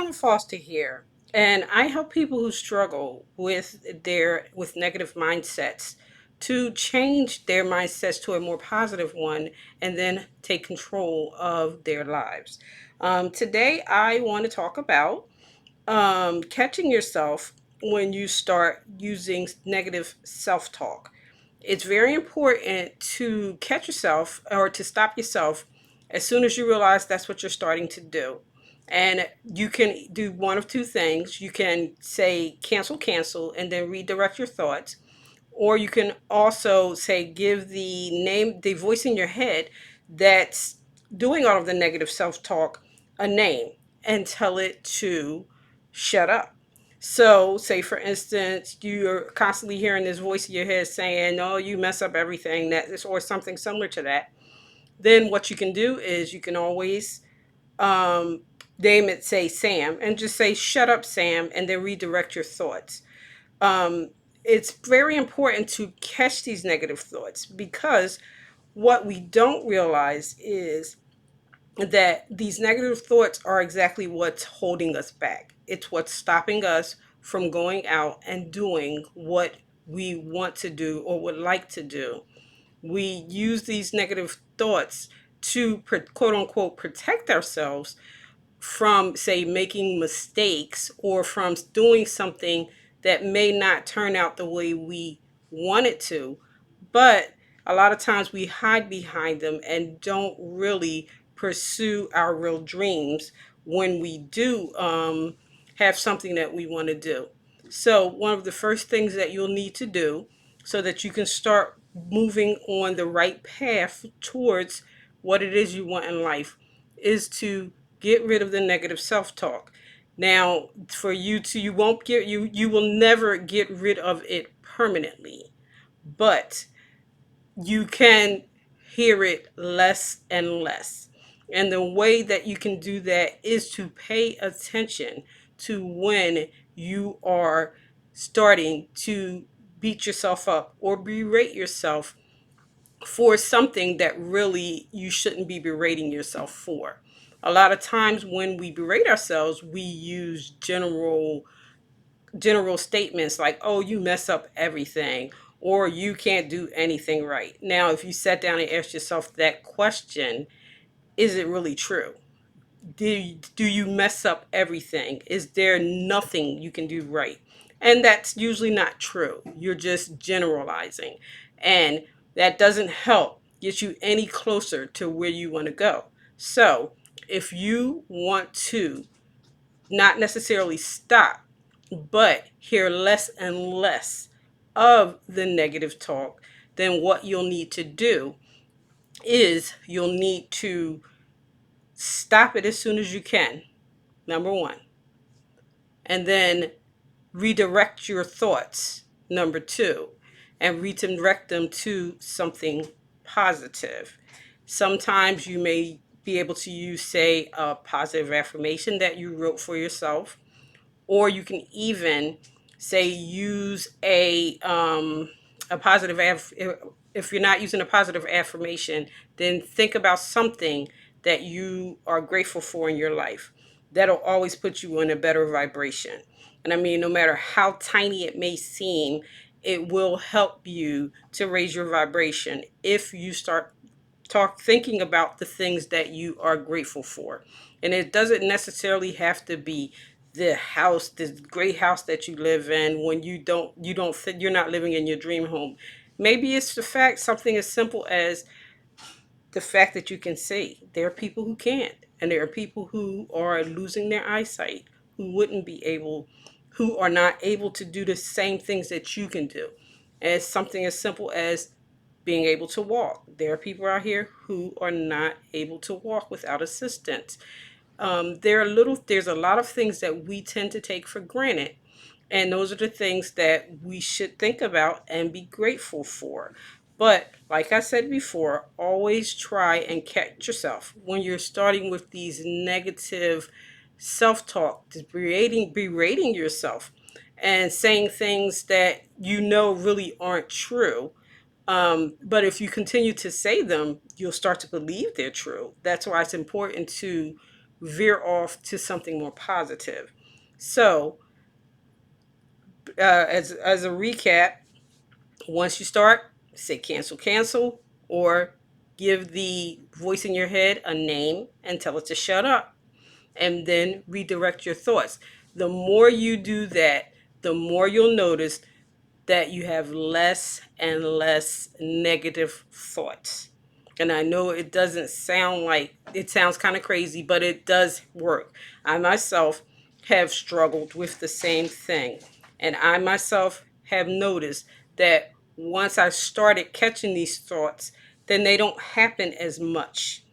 Helen Foster here, and I help people who struggle with negative mindsets to change their mindsets to a more positive one and then take control of their lives. Today, I want to talk about catching yourself when you start using negative self talk. It's very important to catch yourself or to stop yourself as soon as you realize that's what you're starting to do. And you can do one of two things. You can say cancel, cancel, and then redirect your thoughts. Or you can also say give the voice in your head that's doing all of the negative self talk a name and tell it to shut up. So, say for instance, you're constantly hearing this voice in your head saying, "Oh, you mess up everything," that is, or something similar to that. Then what you can do is you can always um, name it, say Sam, and just say, "Shut up, Sam," and then redirect your thoughts. Um, it's very important to catch these negative thoughts because what we don't realize is that these negative thoughts are exactly what's holding us back. It's what's stopping us from going out and doing what we want to do or would like to do. We use these negative thoughts to quote unquote protect ourselves from, say, making mistakes or from doing something that may not turn out the way we want it to. But a lot of times we hide behind them and don't really pursue our real dreams when we do have something that we want to do. So, one of the first things that you'll need to do so that you can start moving on the right path towards what it is you want in life is to get rid of the negative self-talk. Now, for you to you will never get rid of it permanently, but you can hear it less and less. And the way that you can do that is to pay attention to when you are starting to beat yourself up or berate yourself for something that really you shouldn't be berating yourself for. A lot of times when we berate ourselves, we use general statements like, "Oh, you mess up everything," or "You can't do anything right." Now, if you sat down and asked yourself that question, is it really true? Do you mess up everything? Is there nothing you can do right? And that's usually not true. You're just generalizing. And that doesn't help get you any closer to where you want to go. So, if you want to not necessarily stop, but hear less and less of the negative talk, then what you'll need to do is you'll need to stop it as soon as you can, number one, and then redirect your thoughts, number two, and redirect them to something positive. Sometimes you may be able to use, say, a positive affirmation that you wrote for yourself, or you can even say use a positive if you're not using a positive affirmation, then think about something that you are grateful for in your life. That'll always put you in a better vibration. And I mean, no matter how tiny it may seem, it will help you to raise your vibration if you start thinking about the things that you are grateful for. And it doesn't necessarily have to be the house, this great house that you live in when you're not living in your dream home. Maybe it's the fact, something as simple as the fact that you can see. There are people who can't, and there are people who are losing their eyesight, who wouldn't be able, who are not able to do the same things that you can do. As something as simple as being able to walk. There are people out here who are not able to walk without assistance. There's a lot of things that we tend to take for granted, and those are the things that we should think about and be grateful for. But like I said before, always try and catch yourself when you're starting with these negative self-talk, berating yourself and saying things that you know really aren't true. But if you continue to say them, you'll start to believe they're true. That's why it's important to veer off to something more positive. So, as a recap, once you start, say cancel, cancel, or give the voice in your head a name and tell it to shut up, and then redirect your thoughts. The more you do that, the more you'll notice that you have less and less negative thoughts. And I know it doesn't sound like, it sounds kind of crazy, but it does work. I myself have struggled with the same thing. And I myself have noticed that once I started catching these thoughts, then they don't happen as much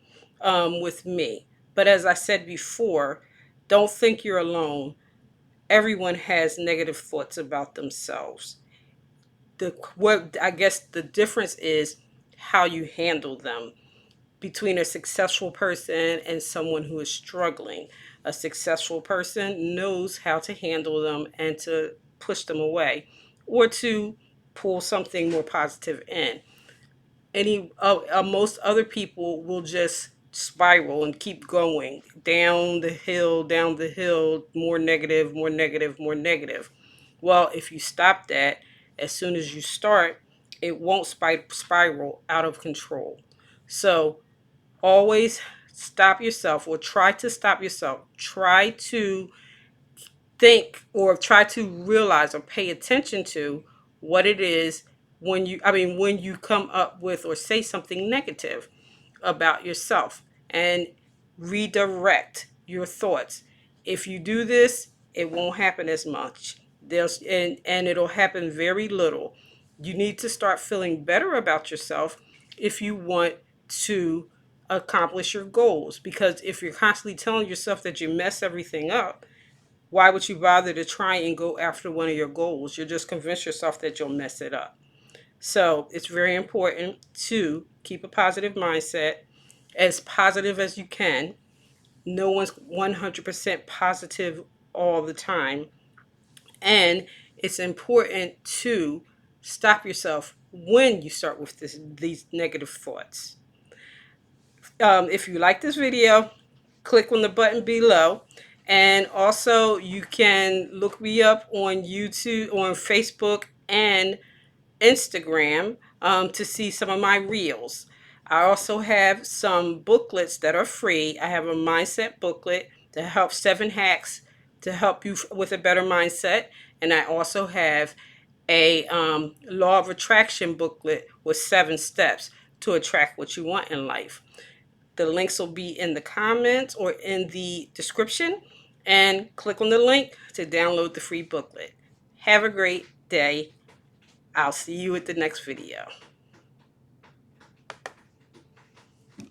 with me. But as I said before, don't think you're alone. Everyone has negative thoughts about themselves. What I guess the difference is how you handle them between a successful person and someone who is struggling. A successful person knows how to handle them and to push them away or to pull something more positive in. Most other people will just spiral and keep going down the hill, more negative, more negative, more negative. Well, if you stop that as soon as you start, it won't spiral out of control. So always stop yourself, or try to stop yourself. Try to think, or try to realize or pay attention to what it is when you come up with or say something negative about yourself, and redirect your thoughts. If you do this, it won't happen as much. And it'll happen very little. You need to start feeling better about yourself if you want to accomplish your goals, because if you're constantly telling yourself that you mess everything up, why would you bother to try and go after one of your goals? You'll just convince yourself that you'll mess it up. So it's very important to keep a positive mindset, as positive as you can. No one's 100% positive all the time. And it's important to stop yourself when you start with these negative thoughts. If you like this video, click on the button below. And also, you can look me up on YouTube, on Facebook, and Instagram to see some of my reels. I also have some booklets that are free. I have a mindset booklet to help 7 hacks to help you with a better mindset. And I also have a law of attraction booklet with 7 steps to attract what you want in life. The links will be in the comments or in the description. And click on the link to download the free booklet. Have a great day. I'll see you at the next video.